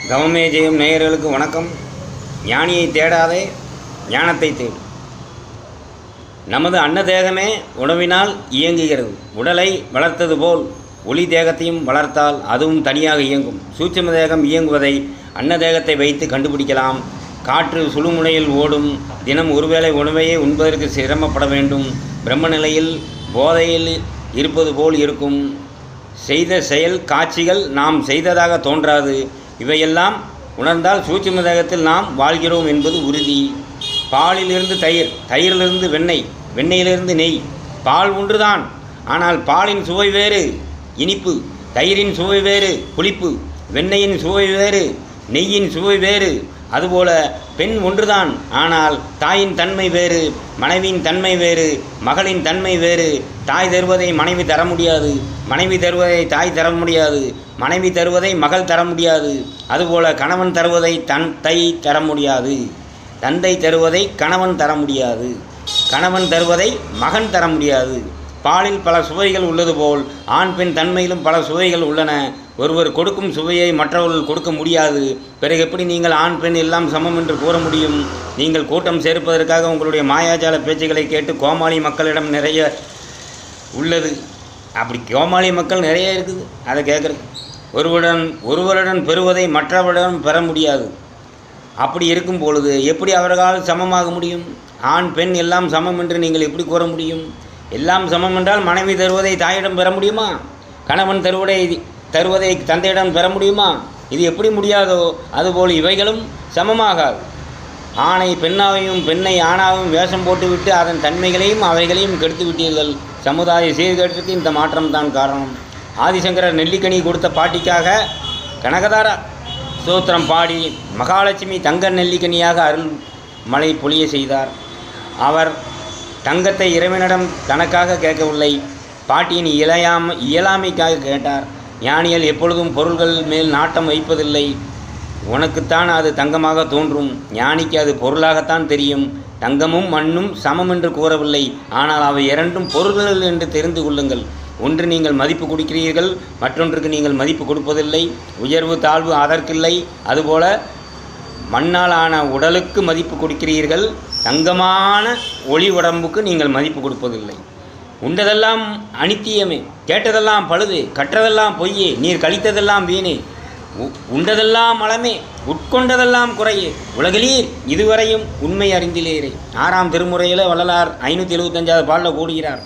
தவமே ஜெயம் நேயர்களுக்கு வணக்கம். ஞானியை தேடாதே, ஞானத்தை தேடு. நமது அன்னதேகமே உணவினால் இயங்குகிறது. உடலை வளர்த்தது போல் ஒளி தேகத்தையும் வளர்த்தால் அதுவும் தனியாக இயங்கும். சூட்சும தேகம் இயங்குவதை அன்னதேகத்தை வைத்து கண்டுபிடிக்கலாம். காற்று சுழுமுனையில் ஓடும். தினம் ஒருவேளை உணவையே உண்பதற்கு சிரமப்பட வேண்டும். பிரம்ம நிலையில் போதையில் இருப்பது போல் இருக்கும். செய்த செயல் காட்சிகள் நாம் செய்ததாக தோன்றாது. இவையெல்லாம் உணர்ந்தால் சூட்சும தேகத்தில் நாம் வாழ்கிறோம் என்பது உறுதி. பாலிலிருந்து தயிர், தயிரிலிருந்து வெண்ணெய், வெண்ணெயிலிருந்து நெய். பால் ஒன்றுதான், ஆனால் பாலின் சுவை வேறு இனிப்பு, தயிரின் சுவை வேறு புளிப்பு, வெண்ணெயின் சுவை வேறு, நெய்யின் சுவை வேறு. அதுபோல பெண் ஒன்றுதான், ஆனால் தாயின் தன்மை வேறு, மனைவியின் தன்மை வேறு, மகளின் தன்மை வேறு. தாய் தருவதை மனைவி தர முடியாது, மனைவி தருவதை தாய் தர முடியாது, மனைவி தருவதை மகள் தர முடியாது. அதுபோல கணவன் தருவதை தந்தை தர முடியாது, தந்தை தருவதை கணவன் தர முடியாது, கணவன் தருவதை மகன் தர முடியாது. பாலில் பல சுவைகள் உள்ளது போல் ஆண் பெண் தன்மையிலும் பல சுவைகள் உள்ளன. ஒருவர் கொடுக்கும் சுவையை மற்றவர்கள் கொடுக்க முடியாது. பிறகு எப்படி நீங்கள் ஆண் பெண் எல்லாம் சமம் என்று கூற முடியும்? நீங்கள் கூட்டம் சேர்ப்பதற்காக உங்களுடைய மாயாஜால பேச்சுக்களை கேட்டு கோமாளி மக்களிடம் நிறைய உள்ளது. அப்படி கோமாளி மக்கள் நிறைய இருக்குது. அதை கேட்குறது. ஒருவருடன் பெறுவதை மற்றவரிடம் பெற முடியாது. அப்படி இருக்கும் பொழுது எப்படி அவர்களால் சமமாக முடியும்? ஆண் பெண் எல்லாம் சமம் என்று நீங்கள் எப்படி கூற முடியும்? எல்லாம் சமம் என்றால் மனைவி தருவதை தாயிடம் பெற முடியுமா? கணவன் தருவதை தந்தையிடம் பெற முடியுமா? இது எப்படி முடியாதோ அதுபோல் இவைகளும் சமமாகாது. ஆணை பெண்ணாவையும் பெண்ணை ஆணாவையும் வேஷம் போட்டுவிட்டு அதன் தன்மைகளையும் அவைகளையும் கெடுத்து விட்டீர்கள். சமுதாய சீர்கேட்டிற்கு இந்த மாற்றம்தான் காரணம். ஆதிசங்கரர் நெல்லிக்கனி கொடுத்த பாட்டிக்காக கனகதாரா ஸ்தோத்திரம் பாடி மகாலட்சுமி தங்க நெல்லிக்கனியாக அருள் மழை பொழிய செய்தார். அவர் தங்கத்தை இறைவனிடம் தனக்காக கேட்கவில்லை, பாட்டியின் இயலாமைக்காக கேட்டார். ஞானிகள் எப்பொழுதும் பொருள்கள் மேல் நாட்டம் வைப்பதில்லை. உனக்குத்தான் அது தங்கமாக தோன்றும், ஞானிக்கு அது பொருளாகத்தான் தெரியும். தங்கமும் மண்ணும் சமம் என்று கூறவில்லை, ஆனால் அவை இரண்டும் பொருள்கள் என்று தெரிந்து கொள்ளுங்கள். ஒன்று நீங்கள் மதிப்பு கொடுக்கிறீர்கள், மற்றொன்றுக்கு நீங்கள் மதிப்பு கொடுப்பதில்லை. உயர்வு தாழ்வு அதற்கில்லை. அதுபோல மண்ணால் ஆன உடலுக்கு மதிப்பு கொடுக்கிறீர்கள், தங்கமான ஒளி உடம்புக்கு நீங்கள் மதிப்பு கொடுப்பதில்லை. உண்டதெல்லாம் அனித்தியமே, கேட்டதெல்லாம் பழுது, கற்றதெல்லாம் பொய்யே, நீர் கழித்ததெல்லாம் வீணே, உண்டதெல்லாம் மலமே, உட்கொண்டதெல்லாம் குறையே, உலகிலீர் இதுவரையும் உண்மை அறிந்திலேரே. 6ஆம் திருமுறையில் வள்ளலார் 575வது பாடலில் கூடுகிறார்.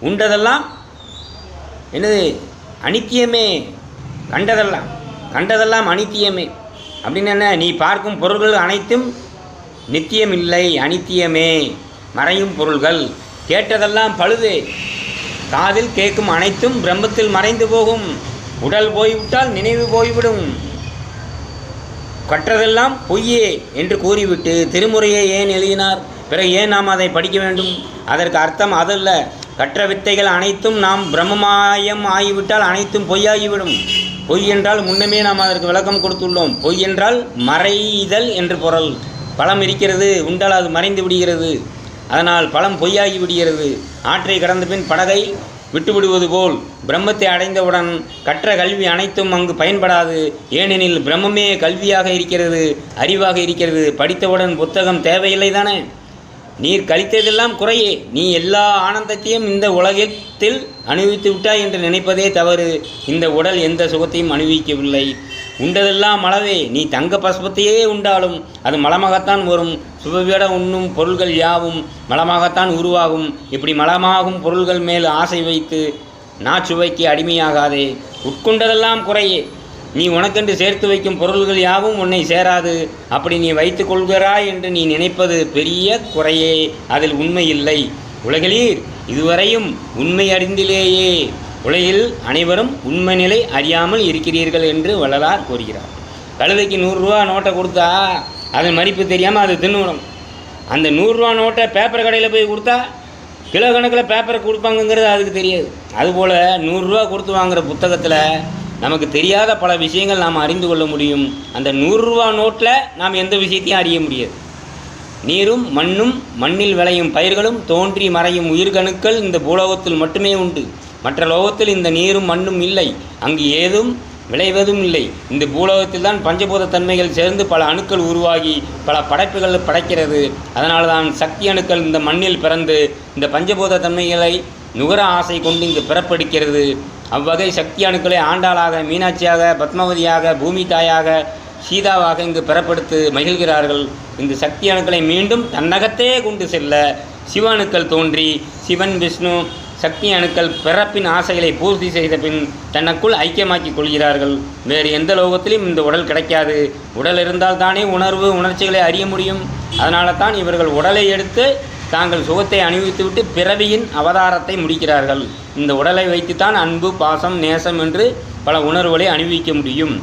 உண்டதெல்லாம் என்னது? அனித்தியமே. கண்டதெல்லாம் அனித்தியமே அப்படின்னு என்ன? நீ பார்க்கும் பொருள்கள் அனைத்தும் நித்தியமில்லை, அனித்தியமே, மறையும் பொருள்கள். கேட்டதெல்லாம் பழுதே, காதில் கேட்கும் அனைத்தும் பிரம்மத்தில் மறைந்து போகும். உடல் போய்விட்டால் நினைவு போய்விடும். கற்றதெல்லாம் பொய்யே என்று கூறிவிட்டு திருமுறையை ஏன் எழுதினார்? பிறகு ஏன் நாம் அதை படிக்க வேண்டும்? அதற்கு அர்த்தம் அதல்ல. கற்ற வித்தைகள் அனைத்தும் நாம் பிரம்மமாயம் ஆகிவிட்டால் அனைத்தும் பொய்யாகிவிடும். பொய் என்றால் முன்னமே நாம் அதற்கு விளக்கம் கொடுத்துள்ளோம். பொய் என்றால் மறைதல் என்று பொருள். பழம் இருக்கிறது, உண்டால் அது மறைந்து விடுகிறது, அதனால் பழம் பொய்யாகி விடுகிறது. ஆற்றை கடந்த பின் படகை விட்டுவிடுவது போல் பிரம்மத்தை அடைந்தவுடன் கற்ற கல்வி அனைத்தும் அங்கு பயன்படாது. ஏனெனில் பிரம்மமே கல்வியாக இருக்கிறது, அறிவாக இருக்கிறது. படித்தவுடன் புத்தகம் தேவையில்லை தானே? நீர் கழித்ததெல்லாம் குறையே. நீ எல்லா ஆனந்தத்தையும் இந்த உலகத்தில் அனுபவித்து விட்டாய் என்று நினைப்பதே தவறு. இந்த உடல் எந்த சுகத்தையும் அனுபவிக்கவில்லை. உண்டதெல்லாம் மலவே. நீ தங்க பஸ்பத்தையே உண்டாலும் அது மலமாகத்தான் வரும். சுவைவிட உண்ணும் பொருள்கள் யாவும் மலமாகத்தான் உருவாகும். இப்படி மலமாகும் பொருள்கள் மேல் ஆசை வைத்து நாச்சுவைக்கு அடிமையாகாதே. உட்கொண்டதெல்லாம் குறையே. நீ உனக்கென்று சேர்த்து வைக்கும் பொருள்கள் யாவும் உன்னை சேராது. அப்படி நீ வைத்து கொள்கிறாய் என்று நீ நினைப்பது பெரிய குறையே, அதில் உண்மை இல்லை. உலகிலீர் இதுவரையும் உண்மை அறிந்திலேயே. உலகில் அனைவரும் உண்மை நிலை அறியாமல் இருக்கிறீர்கள் என்று வள்ளலார் கூறுகிறார். கழுதைக்கு 100 ரூபா நோட்டை கொடுத்தா அதன் மதிப்பு தெரியாமல் அது தின்னுடும். அந்த 100 ரூபா நோட்டை பேப்பர் கடையில் போய் கொடுத்தா கிலோ கணக்கில் பேப்பரை கொடுப்பாங்கங்கிறது அதுக்கு தெரியாது. அதுபோல் 100 ரூபா கொடுத்து வாங்குகிற புத்தகத்தில் நமக்கு தெரியாத பல விஷயங்கள் நாம் அறிந்து கொள்ள முடியும். அந்த 100 ரூபா நோட்டில் நாம் எந்த விஷயத்தையும் அறிய முடியாது. நீரும் மண்ணும் மண்ணில் விளையும் பயிர்களும் தோன்றி மறையும் உயிர்கணுக்கள் இந்த பூலோகத்தில் மட்டுமே உண்டு. மற்ற லோகத்தில் இந்த நீரும் மண்ணும் இல்லை. அங்கு ஏதும் விளைவதும் இல்லை. இந்த பூலோகத்தில் தான் பஞ்சபூத தன்மைகள் சேர்ந்து பல அணுக்கள் உருவாகி பல படைப்புகள் படைக்கிறது. அதனால தான் சக்தி அணுக்கள் இந்த மண்ணில் பிறந்து இந்த பஞ்சபூத தன்மைகளை நுகர ஆசை கொண்டு இங்கு பிறப்பெடுக்கிறது. அவ்வகை சக்தி அணுக்களை ஆண்டாளாக, மீனாட்சியாக, பத்மாவதியாக, பூமி தாயாக, சீதாவாக இங்கு பிறப்படுத்து மகிழ்கிறார்கள். இந்த சக்தி அணுக்களை மீண்டும் தன்னகத்தே கொண்டு செல்ல சிவ அணுக்கள் தோன்றி சிவன், விஷ்ணு, சக்தி அணுக்கள் பிறப்பின் ஆசைகளை பூர்த்தி செய்த பின் தனக்குள் ஐக்கியமாக்கி கொள்கிறார்கள். வேறு எந்த லோகத்திலும் இந்த உடல் கிடைக்காது. உடல் இருந்தால் தானே உணர்வு, உணர்ச்சிகளை அறிய முடியும். அதனால தான் இவர்கள் உடலை எடுத்து தாங்கள் சுகத்தை அனுபவித்துவிட்டு பிறவியின் அவதாரத்தை முடிக்கிறார்கள். இந்த உடலை வைத்துத்தான் அன்பு, பாசம், நேசம் என்று பல உணர்வுகளை அனுபவிக்க முடியும்.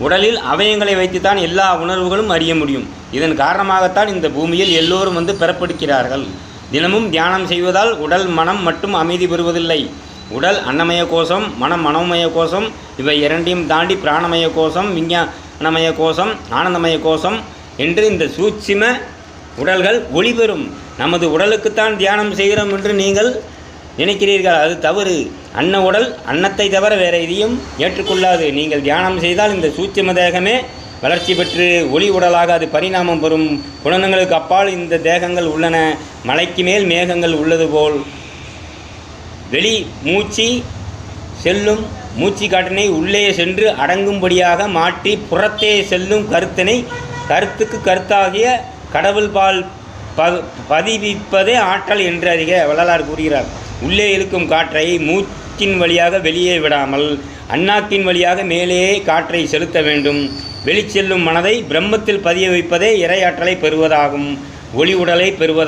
உடலில் அவயங்களை வைத்துத்தான் எல்லா உணர்வுகளும் அறிய முடியும். இதன் காரணமாகத்தான் இந்த பூமியில் எல்லோரும் வந்து பிறப்பெடுக்கிறார்கள். தினமும் தியானம் செய்வதால் உடல், மனம் மட்டும் அமைதி பெறுவதில்லை. உடல் அன்னமய கோஷம், மனம் மனோமய கோஷம், இவை இரண்டையும் தாண்டி பிராணமய கோஷம், விஞ்ஞானமய கோஷம், ஆனந்தமய கோஷம் என்று இந்த சூட்சும உடல்கள் ஒளிபெறும். நமது உடலுக்குத்தான் தியானம் செய்கிறோம் என்று நீங்கள் நினைக்கிறீர்கள். அது தவறு. அன்ன உடல் அன்னத்தை தவிர வேறு எதையும் ஏற்றுக்கொள்ளாது. நீங்கள் தியானம் செய்தால் இந்த சூட்சும தேகமே வளர்ச்சி பெற்று ஒளி உடலாக அது பரிணாமம் பெறும். குணங்களுக்கு அப்பால் இந்த தேகங்கள் உள்ளன. மலைக்கு மேல் மேகங்கள் உள்ளது போல் வெளி மூச்சு செல்லும் மூச்சு காற்றினை உள்ளே சென்று அடங்கும்படியாக மாற்றி புறத்தே செல்லும் கருத்தினை கருத்துக்கு கருத்தாகிய கடவுள் பால் பதிவிப்பதே ஆற்றல் என்று அறிக வள்ளலார் கூறுகிறார். உள்ளே இருக்கும் காற்றை மூச்சின் வழியாக வெளியே விடாமல் அண்ணாக்கின் வழியாக மேலேயே காற்றை செலுத்த வேண்டும். வெளிச்செல்லும் மனதை பிரம்மத்தில் பதிய வைப்பதே இறையாற்றலை பெறுவதாகும். ஒளி உடலை பெறுவதாகும்.